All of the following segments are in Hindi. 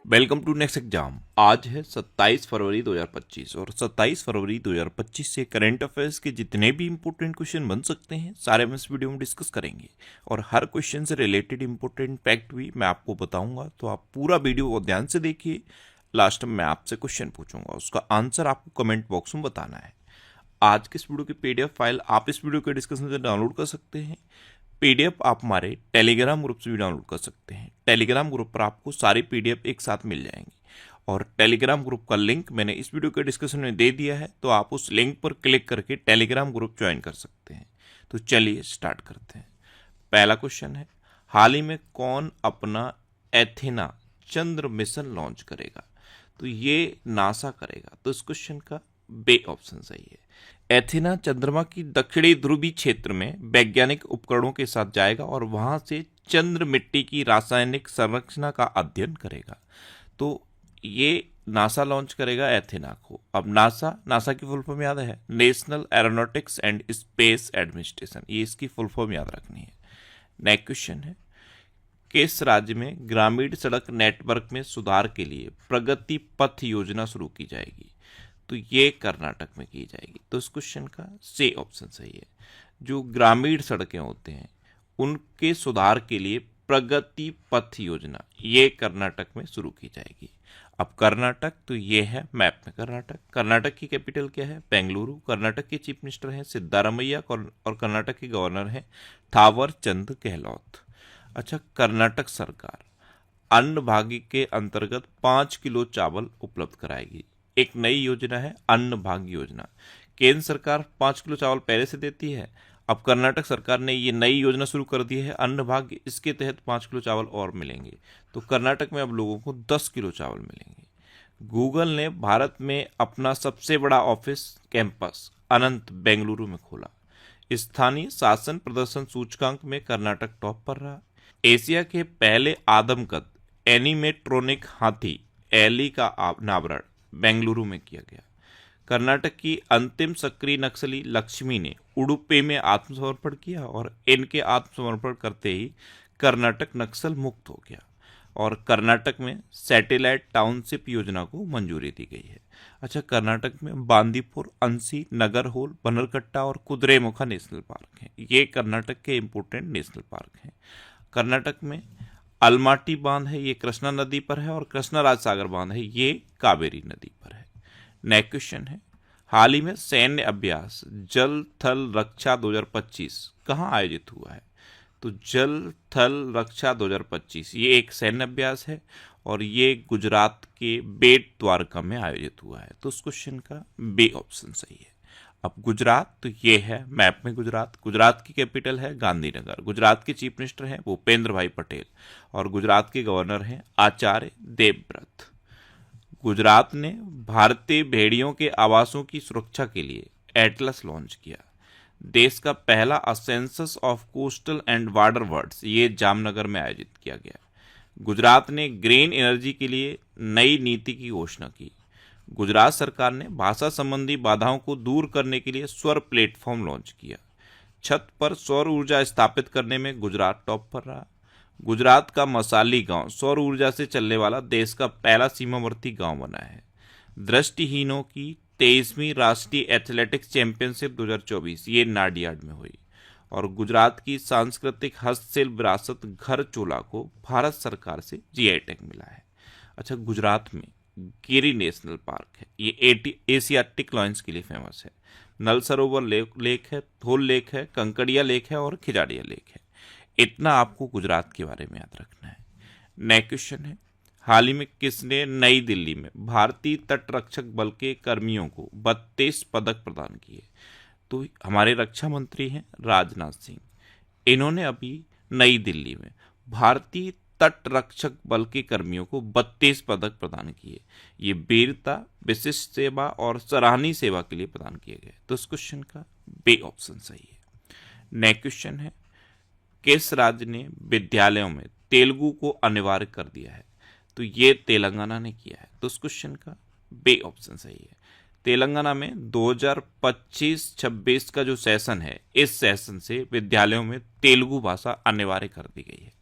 Welcome to next exam. आज है 27 फरवरी 2025 और 27 फरवरी 2025 से करंट अफेयर्स के जितने भी इंपॉर्टेंट क्वेश्चन बन सकते हैं सारे हम इस वीडियो में डिस्कस करेंगे और हर क्वेश्चन से रिलेटेड इंपॉर्टेंट फैक्ट भी मैं आपको बताऊंगा। तो आप पूरा वीडियो को ध्यान से देखिए। लास्ट में मैं आपसे क्वेश्चन पूछूंगा, उसका आंसर आपको कमेंट बॉक्स में बताना है। आज के इस वीडियो की पीडीएफ फाइल आप इस वीडियो के डिस्कशन से डाउनलोड कर सकते हैं। पीडीएफ आप हमारे टेलीग्राम ग्रुप से भी डाउनलोड कर सकते हैं। टेलीग्राम ग्रुप पर आपको सारी पीडीएफ एक साथ मिल जाएंगी और टेलीग्राम ग्रुप का लिंक मैंने इस वीडियो के डिस्क्रिप्शन में दे दिया है, तो आप उस लिंक पर क्लिक करके टेलीग्राम ग्रुप ज्वाइन कर सकते हैं। तो चलिए स्टार्ट करते हैं। पहला क्वेश्चन है, हाल ही में कौन अपना एथेना चंद्र मिशन लॉन्च करेगा? तो ये नासा करेगा। तो इस क्वेश्चन का बे ऑप्शन सही है। एथेना चंद्रमा की दक्षिणी ध्रुवीय क्षेत्र में वैज्ञानिक उपकरणों के साथ जाएगा और वहां से चंद्र मिट्टी की रासायनिक संरचना का अध्ययन करेगा। तो ये नासा लॉन्च करेगा एथेना को। अब नासा की फुल फॉर्म याद है, national aeronautics and space administration, ये इसकी फुल फॉर्म याद रखनी है। नेक्स्ट क्वेश्चन है, किस राज्य में ग्रामीण सड़क नेटवर्क में सुधार के लिए प्रगति पथ योजना शुरू की जाएगी? तो ये कर्नाटक में की जाएगी। तो इस क्वेश्चन का सी ऑप्शन सही है। जो ग्रामीण सड़कें होते हैं उनके सुधार के लिए प्रगति पथ योजना ये कर्नाटक में शुरू की जाएगी। अब कर्नाटक, तो ये है मैप में कर्नाटक। कर्नाटक की कैपिटल क्या है? बेंगलुरु। कर्नाटक के चीफ मिनिस्टर हैं सिद्धारमैया और कर्नाटक के गवर्नर हैं थावर चंद गहलोत। अच्छा, कर्नाटक सरकार अन्न भाग्य के अंतर्गत 5 किलो चावल उपलब्ध कराएगी। एक नई योजना है अन्न भाग्य योजना। केंद्र सरकार 5 किलो चावल पहले से देती है, अब कर्नाटक सरकार ने ये नई योजना शुरू कर दी है अन्न भाग्य, इसके तहत 5 किलो चावल और मिलेंगे। तो कर्नाटक में अब लोगों को 10 किलो चावल मिलेंगे। गूगल ने भारत में अपना सबसे बड़ा ऑफिस कैंपस अनंत बेंगलुरु में खोला। स्थानीय शासन प्रदर्शन सूचकांक में कर्नाटक टॉप पर रहा। एशिया के पहले आदमकद एनिमेट्रोनिक हाथी एली का अनावरण बेंगलुरु में किया गया। कर्नाटक की अंतिम सक्रिय नक्सली लक्ष्मी ने उडुपी में आत्मसमर्पण किया और इनके आत्मसमर्पण करते ही कर्नाटक नक्सल मुक्त हो गया। और कर्नाटक में सैटेलाइट टाउनशिप योजना को मंजूरी दी गई है। अच्छा, कर्नाटक में बांदीपुर, अंसी, नगरहोल, बनरकट्टा और कुद्रेमुखा नेशनल पार्क हैं। ये कर्नाटक के इंपोर्टेंट नेशनल पार्क हैं। कर्नाटक में अलमाटी बांध है, ये कृष्णा नदी पर है, और कृष्णा राज सागर बांध है, ये कावेरी नदी पर है। नेक्स्ट क्वेश्चन है, हाल ही में सैन्य अभ्यास जल थल रक्षा 2025 कहाँ आयोजित हुआ है? तो जल थल रक्षा 2025 ये एक सैन्य अभ्यास है और ये गुजरात के बेट द्वारका में आयोजित हुआ है। तो उस क्वेश्चन का बी ऑप्शन सही है। अब गुजरात, तो ये है मैप में गुजरात। गुजरात की कैपिटल है गांधीनगर। गुजरात के चीफ मिनिस्टर हैं भूपेंद्र भाई पटेल और गुजरात के गवर्नर हैं आचार्य देवव्रत। गुजरात ने भारतीय भेड़ियों के आवासों की सुरक्षा के लिए एटलस लॉन्च किया। देश का पहला census of coastal and water birds ये जामनगर में आयोजित किया गया। गुजरात ने ग्रीन एनर्जी के लिए नई नीति की घोषणा की। गुजरात सरकार ने भाषा संबंधी बाधाओं को दूर करने के लिए सौर प्लेटफॉर्म लॉन्च किया। छत पर सौर ऊर्जा स्थापित करने में गुजरात टॉप पर रहा। गुजरात का मसाली गांव सौर ऊर्जा से चलने वाला देश का पहला सीमावर्ती गांव बना है। दृष्टिहीनों की 23वीं राष्ट्रीय एथलेटिक्स चैंपियनशिप 2024 ये नाडियाड में हुई। और गुजरात की सांस्कृतिक हस्तशिल्प विरासत घर चोला को भारत सरकार से जीआई टैग मिला है। अच्छा, गुजरात में गिरी नेशनल पार्क है, ये एशियाटिक लॉयंस के लिए फेमस है। नल सरोवर लेक है, धोल लेक है, कंकड़िया लेक है और खिजाड़िया लेक है। इतना आपको गुजरात के बारे में याद रखना है। नेक्स्ट क्वेश्चन है, हाल ही में किसने नई दिल्ली में भारतीय तटरक्षक बल के कर्मियों को 32 पदक प्रदान किए? तो हमारे रक्षा मंत्री हैं राजनाथ सिंह। इन्होंने अभी नई दिल्ली में भारतीय तटरक्षक बल के कर्मियों को 32 पदक प्रदान किए। ये वीरता, विशिष्ट सेवा और सराहनीय सेवा के लिए प्रदान किए गए। तो इस क्वेश्चन का बी ऑप्शन सही है। नेक्स्ट क्वेश्चन है, किस राज्य ने विद्यालयों में तेलुगु को अनिवार्य कर दिया है? तो ये तेलंगाना ने किया है। तो इस क्वेश्चन का बी ऑप्शन सही है। तेलंगाना में 2025-26 का जो सेशन है, इस सेशन से विद्यालयों में तेलुगु भाषा अनिवार्य कर दी गई है।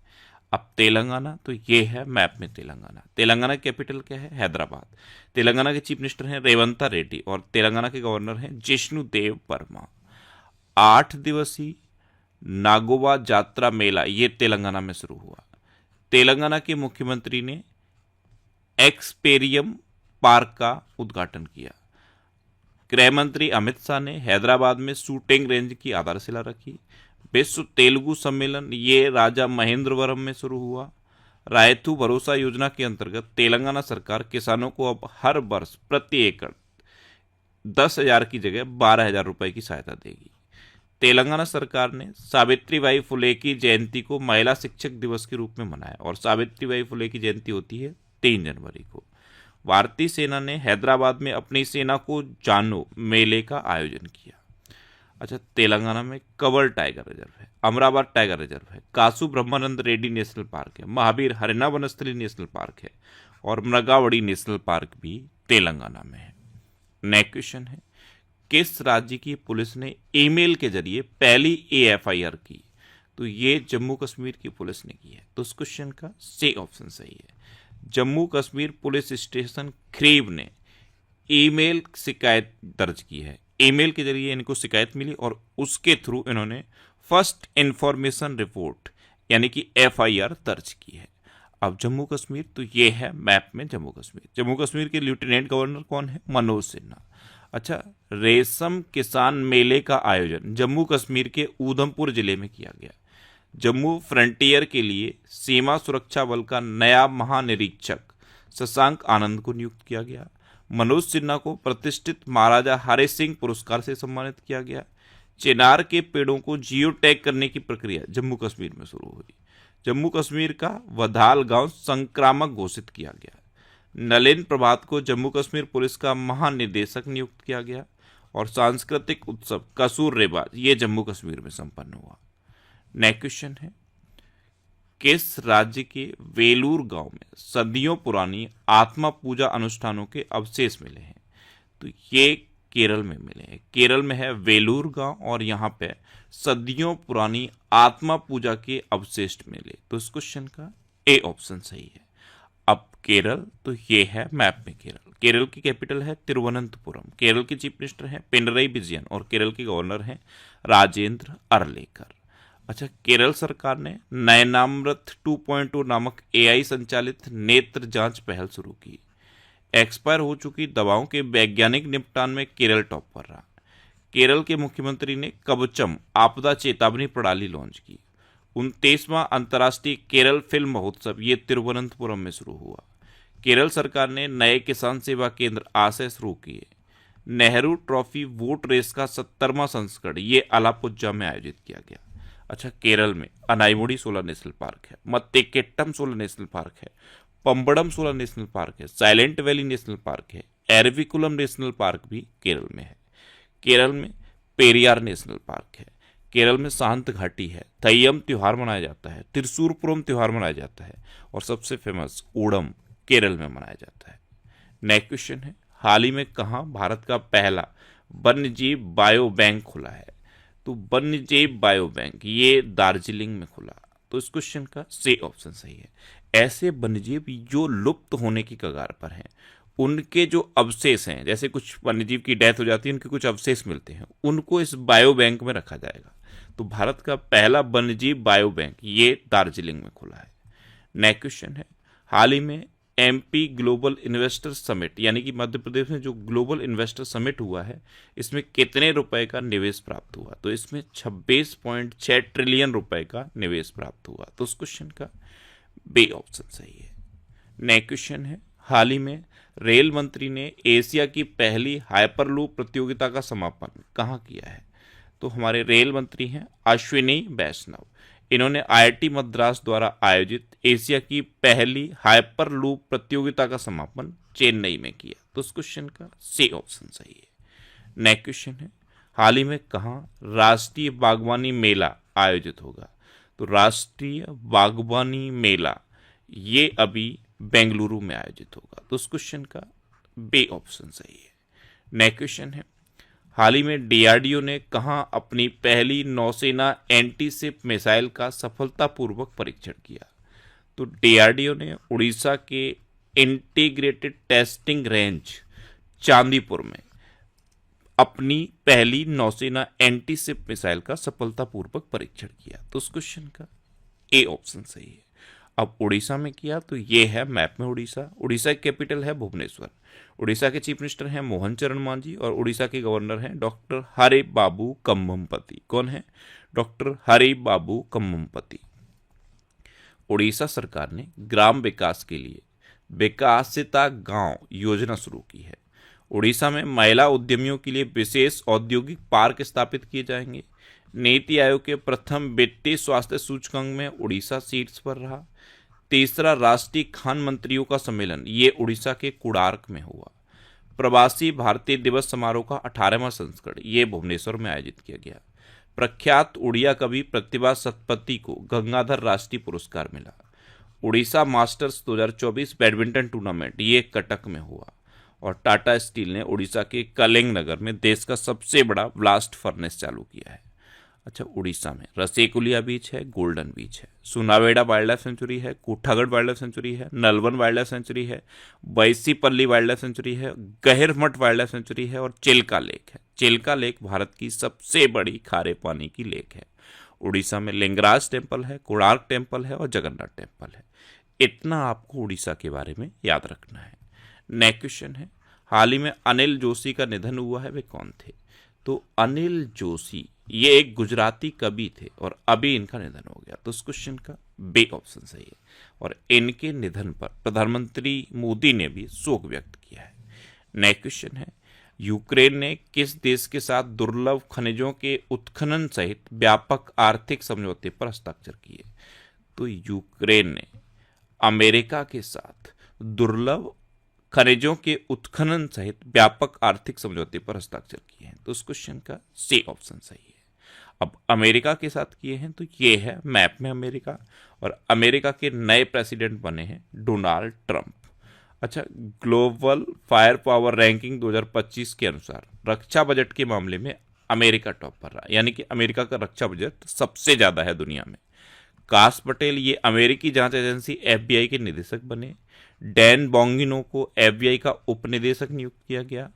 अब तेलंगाना, तो ये है मैप में तेलंगाना। तेलंगाना की कैपिटल क्या है? हैदराबाद। तेलंगाना के चीफ मिनिस्टर हैं रेवंता रेड्डी और तेलंगाना के गवर्नर हैं जिष्णु देव वर्मा। 8 दिवसीय नागोबा जात्रा मेला ये तेलंगाना में शुरू हुआ। तेलंगाना के मुख्यमंत्री ने एक्सपेरियम पार्क का उद्घाटन किया। गृह मंत्री अमित शाह ने हैदराबाद में शूटिंग रेंज की आधारशिला रखी। विश्व तेलुगु सम्मेलन ये राजा महेंद्रवरम में शुरू हुआ। रायतू भरोसा योजना के अंतर्गत तेलंगाना सरकार किसानों को अब हर वर्ष प्रति एकड़ 10,000 की जगह 12,000 रुपए की सहायता देगी। तेलंगाना सरकार ने सावित्रीबाई फुले की जयंती को महिला शिक्षक दिवस के रूप में मनाया और सावित्रीबाई फुले की जयंती होती है 3 जनवरी को। भारतीय सेना ने हैदराबाद में अपनी सेना को जानो मेले का आयोजन किया। अच्छा, तेलंगाना में कवर टाइगर रिजर्व है, अमरावती टाइगर रिजर्व है, कासु ब्रह्मानंद रेड्डी नेशनल पार्क है, महावीर हरिना वनस्थली नेशनल पार्क है और मृगावड़ी नेशनल पार्क भी तेलंगाना में है। नेक्स्ट क्वेश्चन है, किस राज्य की पुलिस ने ईमेल के जरिए पहली एएफआईआर की? तो ये जम्मू कश्मीर की पुलिस ने की है। तो इस क्वेश्चन का सी ऑप्शन सही है। जम्मू कश्मीर पुलिस स्टेशन खरीब ने ईमेल शिकायत दर्ज की है। ईमेल के जरिए इनको शिकायत मिली और उसके थ्रू इन्होंने फर्स्ट इंफॉर्मेशन रिपोर्ट यानी कि एफआईआर दर्ज की है। अब जम्मू कश्मीर, तो ये है मैप में जम्मू कश्मीर। जम्मू कश्मीर के लेफ्टिनेंट गवर्नर कौन है? मनोज सिन्हा। अच्छा, रेशम किसान मेले का आयोजन जम्मू कश्मीर के ऊधमपुर जिले में किया गया। जम्मू फ्रंटियर के लिए सीमा सुरक्षा बल का नया महानिरीक्षक शशांक आनंद को नियुक्त किया गया। मनोज सिन्हा को प्रतिष्ठित महाराजा हरि सिंह पुरस्कार से सम्मानित किया गया। चिनार के पेड़ों को जियो टैग करने की प्रक्रिया जम्मू कश्मीर में शुरू हुई। जम्मू कश्मीर का वधाल गांव संक्रामक घोषित किया गया। नलिन प्रभात को जम्मू कश्मीर पुलिस का महानिदेशक नियुक्त किया गया और सांस्कृतिक उत्सव कसूर रेबाज ये जम्मू कश्मीर में संपन्न हुआ। नेक्स्ट क्वेश्चन है, किस राज्य के वेलूर गांव में सदियों पुरानी आत्मा पूजा अनुष्ठानों के अवशेष मिले हैं? तो ये केरल में मिले हैं। केरल में है वेलूर गांव और यहाँ पे सदियों पुरानी आत्मा पूजा के अवशेष मिले। तो इस क्वेश्चन का ए ऑप्शन सही है। अब केरल, तो ये है मैप में केरल। केरल की कैपिटल है तिरुवनंतपुरम। केरल के चीफ मिनिस्टर हैं पिनरई विजयन और केरल के गवर्नर हैं राजेंद्र अरलेकर। अच्छा, केरल सरकार ने नयनामृत 2.2 नामक एआई संचालित नेत्र जांच पहल शुरू की। एक्सपायर हो चुकी दवाओं के वैज्ञानिक निपटान में केरल टॉप पर रहा। केरल के मुख्यमंत्री ने कवचम आपदा चेतावनी प्रणाली लॉन्च की। 29वां अंतर्राष्ट्रीय केरल फिल्म महोत्सव ये तिरुवनंतपुरम में शुरू हुआ। केरल सरकार ने नए किसान सेवा केंद्र आशय शुरू किए। नेहरू ट्रॉफी वोट रेस का 70वां संस्करण ये अलापुझा में आयोजित किया गया। अच्छा, केरल में अनाईमुडी 16 नेशनल पार्क है, मत्तेकेट्टम 16 नेशनल पार्क है, पंबड़म 16 नेशनल पार्क है, साइलेंट वैली नेशनल पार्क है, एरविकुलम नेशनल पार्क भी केरल में है। केरल में पेरियार नेशनल पार्क है। केरल में शांत घाटी है। थय्यम त्योहार मनाया जाता है। त्रिशूरपुरम त्योहार मनाया जाता है और सबसे फेमस ओणम केरल में मनाया जाता है। नेक्स्ट क्वेश्चन है, हाल ही में कहाँ भारत का पहला वन्यजीव बायो बैंक खुला है? तो वन्यजीव बायो बैंक ये दार्जिलिंग में खुला। तो इस क्वेश्चन का सी ऑप्शन सही है। ऐसे वन्यजीव जो लुप्त होने की कगार पर हैं, उनके जो अवशेष हैं, जैसे कुछ वन्यजीव की डेथ हो जाती है, उनके कुछ अवशेष मिलते हैं, उनको इस बायो बैंक में रखा जाएगा। तो भारत का पहला वन्यजीव बायो बैंक ये दार्जिलिंग में खुला है। नेक्स्ट क्वेश्चन है, हाल ही में एमपी ग्लोबल इन्वेस्टर समिट यानी कि मध्य प्रदेश में जो ग्लोबल इन्वेस्टर समिट हुआ है, इसमें कितने रुपए का निवेश प्राप्त हुआ? तो इसमें 26.6 ट्रिलियन रुपए का निवेश प्राप्त हुआ। तो उस क्वेश्चन का बी ऑप्शन सही है। नेक्स्ट क्वेश्चन है, हाल ही में रेल मंत्री ने एशिया की पहली हाइपरलूप प्रतियोगिता का समापन कहाँ किया है? तो हमारे रेल मंत्री हैं अश्विनी वैष्णव। इन्होंने आईआईटी मद्रास द्वारा आयोजित एशिया की पहली हाइपरलूप प्रतियोगिता का समापन चेन्नई में किया। तो इस क्वेश्चन का सी ऑप्शन सही है। नेक्स्ट क्वेश्चन है, हाल ही में कहाँ राष्ट्रीय बागवानी मेला आयोजित होगा? तो राष्ट्रीय बागवानी मेला ये अभी बेंगलुरु में आयोजित होगा। तो उस क्वेश्चन का बी ऑप्शन सही है। नेक्स्ट क्वेश्चन है, हाल ही में डीआरडीओ ने कहां अपनी पहली नौसेना एंटीशिप मिसाइल का सफलतापूर्वक परीक्षण किया? तो डीआरडीओ ने उड़ीसा के इंटीग्रेटेड टेस्टिंग रेंज चांदीपुर में अपनी पहली नौसेना एंटीशिप मिसाइल का सफलतापूर्वक परीक्षण किया। तो उस क्वेश्चन का ए ऑप्शन सही है। अब उड़ीसा में किया तो ये है मैप में उड़ीसा। उड़ीसा की कैपिटल है भुवनेश्वर। उड़ीसा के चीफ मिनिस्टर हैं मोहन चरण मांझी और उड़ीसा के गवर्नर हैं डॉक्टर हरि बाबू कम्भमपति। कौन है? डॉक्टर हरि बाबू कम्भमपति। उड़ीसा सरकार ने ग्राम विकास के लिए विकासिता गांव योजना शुरू की है। उड़ीसा में महिला उद्यमियों के लिए विशेष औद्योगिक पार्क स्थापित किए जाएंगे। नीति आयोग के प्रथम वित्तीय स्वास्थ्य सूचकांक में उड़ीसा शीर्ष पर रहा। तीसरा राष्ट्रीय खान मंत्रियों का सम्मेलन ये उड़ीसा के कोणार्क में हुआ। प्रवासी भारतीय दिवस समारोह का 18वां संस्करण ये भुवनेश्वर में आयोजित किया गया। प्रख्यात उड़िया कवि प्रतिभा सतपथी को गंगाधर राष्ट्रीय पुरस्कार मिला। उड़ीसा मास्टर्स 2024 बैडमिंटन टूर्नामेंट ये कटक में हुआ। और टाटा स्टील ने उड़ीसा के कलिंग नगर में देश का सबसे बड़ा ब्लास्ट फर्नेस चालू किया है। अच्छा, उड़ीसा में रसेकुलिया बीच है, गोल्डन बीच है, सुनावेड़ा वाइल्ड लाइफ सेंचुरी है, कोठागढ़ वाइल्ड लाइफ सेंचुरी है, नलवन वाइल्ड लाइफ सेंचुरी है, बैसीपल्ली वाइल्ड लाइफ सेंचुरी है, गहिरमठ वाइल्ड लाइफ सेंचुरी है और चिल्का लेक है। चिल्का लेक भारत की सबसे बड़ी खारे पानी की लेक है। उड़ीसा में लिंगराज टेम्पल है, कोणार्क टेम्पल है और जगन्नाथ टेम्पल है। इतना आपको उड़ीसा के बारे में याद रखना है। नेक्स्ट क्वेश्चन है, हाल ही में अनिल जोशी का निधन हुआ है, वे कौन थे? तो अनिल जोशी ये एक गुजराती कवि थे और अभी इनका निधन हो गया। तो इस क्वेश्चन का बी ऑप्शन सही है। और इनके निधन पर प्रधानमंत्री मोदी ने भी शोक व्यक्त किया है। नेक्स्ट क्वेश्चन है, यूक्रेन ने किस देश के साथ दुर्लभ खनिजों के उत्खनन सहित व्यापक आर्थिक समझौते पर हस्ताक्षर किए? तो यूक्रेन ने अमेरिका के साथ दुर्लभ खनिजों के उत्खनन सहित व्यापक आर्थिक समझौते पर हस्ताक्षर किए हैं। तो उस क्वेश्चन का सी ऑप्शन सही है। अब अमेरिका के साथ किए हैं तो ये है मैप में अमेरिका। और अमेरिका के नए प्रेसिडेंट बने हैं डोनाल्ड ट्रंप। अच्छा, ग्लोबल फायर पावर रैंकिंग 2025 के अनुसार रक्षा बजट के मामले में अमेरिका टॉप पर रहा, यानी कि अमेरिका का रक्षा बजट सबसे ज्यादा है दुनिया में। काश पटेल ये अमेरिकी जांच एजेंसी FBI के निदेशक बने। डैन बोंगिनो को FBI का उपनिदेशक नियुक्त किया गया।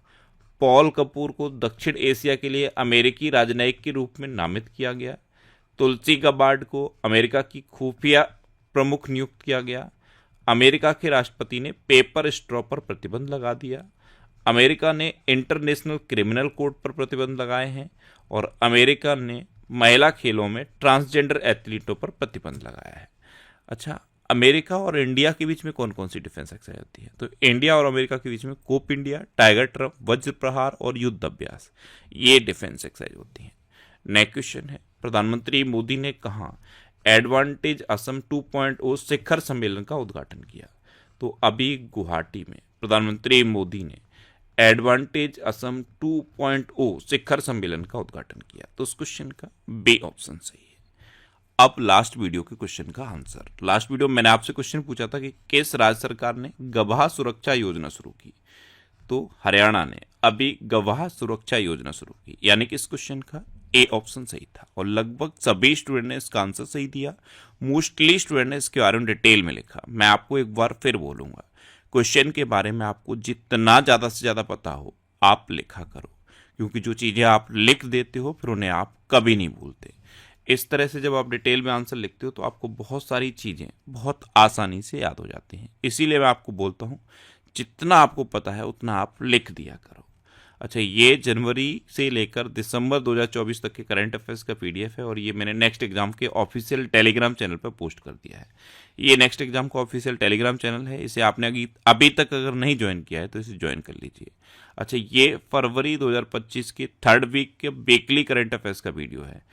पॉल कपूर को दक्षिण एशिया के लिए अमेरिकी राजनयिक के रूप में नामित किया गया। तुलसी गबार्ड को अमेरिका की खुफिया प्रमुख नियुक्त किया गया। अमेरिका के राष्ट्रपति ने पेपर स्ट्रॉ पर प्रतिबंध लगा दिया। अमेरिका ने इंटरनेशनल क्रिमिनल कोर्ट पर प्रतिबंध लगाए हैं। और अमेरिका ने महिला खेलों में ट्रांसजेंडर एथलीटों पर प्रतिबंध लगाया है। अच्छा, अमेरिका और इंडिया के बीच में कौन कौन सी डिफेंस एक्सरसाइज होती है? तो इंडिया और अमेरिका के बीच में कोप इंडिया, टाइगर ट्रम्प, वज्र प्रहार और युद्ध अभ्यास ये डिफेंस एक्सरसाइज होती हैं। नेक्स्ट क्वेश्चन है, प्रधानमंत्री मोदी ने कहा एडवांटेज असम 2.0 शिखर सम्मेलन का उद्घाटन किया? तो अभी गुवाहाटी में प्रधानमंत्री मोदी ने एडवांटेज असम 2.0 शिखर सम्मेलन का उद्घाटन किया। तो उस क्वेश्चन का बी ऑप्शन सही है। अब लास्ट वीडियो के क्वेश्चन का आंसर। लास्ट वीडियो में मैंने आपसे क्वेश्चन पूछा था कि किस राज्य सरकार ने गवाह सुरक्षा योजना शुरू की? तो हरियाणा ने अभी गवाह सुरक्षा योजना शुरू की, यानी कि इस क्वेश्चन का ए ऑप्शन सही था। और लगभग सभी स्टूडेंट ने इसका आंसर सही दिया। मोस्टली स्टूडेंट ने इसके बारे में डिटेल में लिखा। मैं आपको एक बार फिर बोलूंगा, क्वेश्चन के बारे में आपको जितना ज़्यादा से ज़्यादा पता हो आप लिखा करो, क्योंकि जो चीज़ें आप लिख देते हो फिर उन्हें आप कभी नहीं भूलते। इस तरह से जब आप डिटेल में आंसर लिखते हो तो आपको बहुत सारी चीज़ें बहुत आसानी से याद हो जाती हैं। इसीलिए मैं आपको बोलता हूँ जितना आपको पता है उतना आप लिख दिया करो। अच्छा, ये जनवरी से लेकर दिसंबर 2024 तक के करंट अफेयर्स का PDF है और ये मैंने नेक्स्ट एग्जाम के ऑफिशियल टेलीग्राम चैनल पर पोस्ट कर दिया है। ये नेक्स्ट एग्जाम का ऑफिशियल टेलीग्राम चैनल है, इसे आपने अभी तक अगर नहीं ज्वाइन किया है तो इसे ज्वाइन कर लीजिए। अच्छा, ये फरवरी 2025 के 3rd वीक के वीकली करंट अफेयर्स का वीडियो है।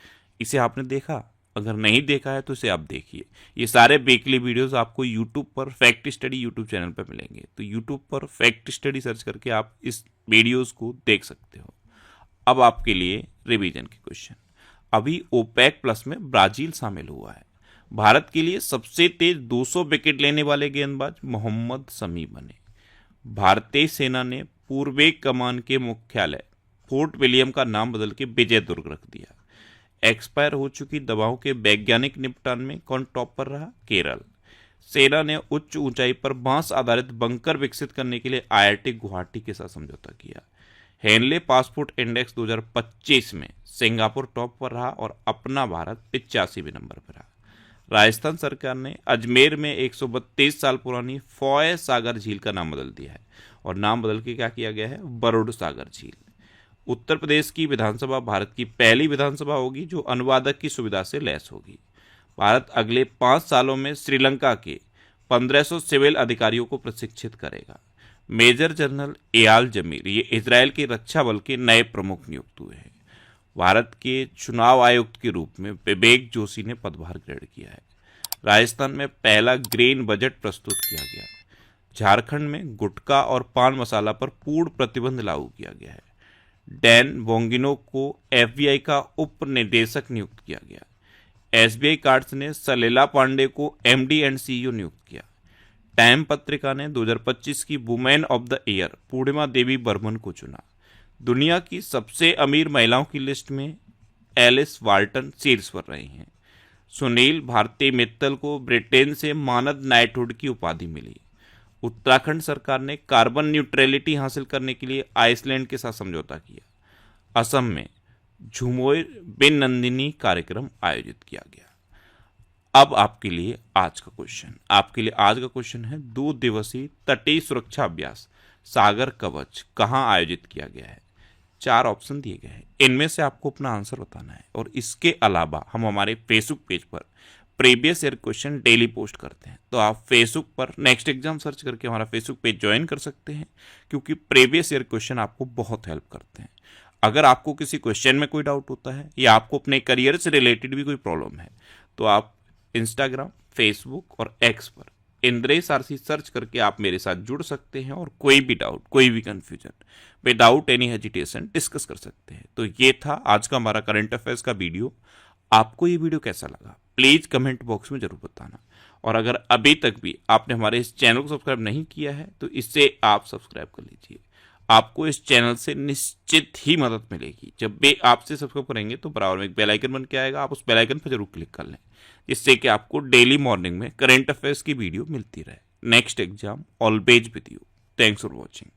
इसे आपने देखा? अगर नहीं देखा है तो इसे आप देखिए। ये सारे वीकली वीडियोस आपको यूट्यूब पर फैक्ट स्टडी यूट्यूब चैनल पर मिलेंगे। तो यूट्यूब पर फैक्ट स्टडी सर्च करके आप इस वीडियोस को देख सकते हो। अब आपके लिए रिवीजन के क्वेश्चन। अभी ओपेक प्लस में ब्राजील शामिल हुआ है। भारत के लिए सबसे तेज 200 विकेट लेने वाले गेंदबाज मोहम्मद शमी बने। भारतीय सेना ने पूर्वी कमान के मुख्यालय फोर्ट विलियम का नाम बदल के विजय दुर्ग रख दिया। एक्सपायर हो चुकी दवाओं के वैज्ञानिक निपटान में कौन टॉप पर रहा? केरल। सेना ने उच्च ऊंचाई पर बांस आधारित बंकर विकसित करने के लिए IIT गुवाहाटी के साथ समझौता किया। हेनले पासपोर्ट इंडेक्स 2025 में सिंगापुर टॉप पर रहा और अपना भारत 85वें नंबर पर रहा। राजस्थान सरकार ने अजमेर में 132 साल पुरानी फॉय सागर झील का नाम बदल दिया है और नाम बदल के क्या किया गया है, बरुड़ सागर झील। उत्तर प्रदेश की विधानसभा भारत की पहली विधानसभा होगी जो अनुवादक की सुविधा से लैस होगी। भारत अगले 5 सालों में श्रीलंका के 1500 सिविल अधिकारियों को प्रशिक्षित करेगा। मेजर जनरल एयाल जमीर ये इजरायल के रक्षा बल के नए प्रमुख नियुक्त हुए हैं। भारत के चुनाव आयुक्त के रूप में विवेक जोशी ने पदभार ग्रहण किया है। राजस्थान में पहला ग्रेन बजट प्रस्तुत किया गया। झारखंड में गुटखा और पान मसाला पर पूर्ण प्रतिबंध लागू किया गया है। डैन बोंगिनो को FBI का उप निदेशक नियुक्त किया गया। SBI कार्ड्स ने सलीला पांडे को MD एंड CEO नियुक्त किया। टाइम पत्रिका ने 2025 की वुमेन ऑफ द ईयर पूर्णिमा देवी बर्मन को चुना। दुनिया की सबसे अमीर महिलाओं की लिस्ट में एलिस वाल्टन शीर्ष पर रही हैं। सुनील भारती मित्तल को ब्रिटेन से मानद नाइटहुड की उपाधि मिली। उत्तराखंड सरकार ने कार्बन न्यूट्रलिटी हासिल करने के लिए आइसलैंड के साथ समझौता किया। असम में झुमोर बिन नंदिनी कार्यक्रम आयोजित किया गया। अब आपके लिए आज का क्वेश्चन है 2 दिवसीय तटीय सुरक्षा अभ्यास सागर कवच कहाँ आयोजित किया गया है। 4 ऑप्शन दिए गए हैं, इनमें से आपको अपना आंसर बताना है। और इसके अलावा हम हमारे फेसबुक पेज पर previous year question daily post करते हैं, तो आप फेसबुक पर नेक्स्ट एग्जाम सर्च करके हमारा फेसबुक पेज ज्वाइन कर सकते हैं, क्योंकि प्रीवियस ईयर क्वेश्चन आपको बहुत हेल्प करते हैं। अगर आपको किसी क्वेश्चन में कोई डाउट होता है या आपको अपने करियर से रिलेटेड भी कोई प्रॉब्लम है, तो आप इंस्टाग्राम, फेसबुक और एक्स पर इंद्रेश आरसी सर्च करके आप मेरे साथ जुड़ सकते हैं और कोई भी डाउट, कोई भी confusion without any hesitation discuss कर सकते हैं। तो ये था आज का हमारा करंट अफेयर्स का वीडियो। आपको ये वीडियो कैसा लगा प्लीज कमेंट बॉक्स में जरूर बताना। और अगर अभी तक भी आपने हमारे इस चैनल को सब्सक्राइब नहीं किया है तो इससे आप सब्सक्राइब कर लीजिए। आपको इस चैनल से निश्चित ही मदद मिलेगी। जब भी आपसे सब्सक्राइब करेंगे तो बराबर में एक बेल आइकन बन के आएगा, आप उस बेल आइकन पर जरूर क्लिक कर लें, जिससे कि आपको डेली मॉर्निंग में करंट अफेयर्स की वीडियो मिलती रहे। Next exam always with you. Thanks for watching.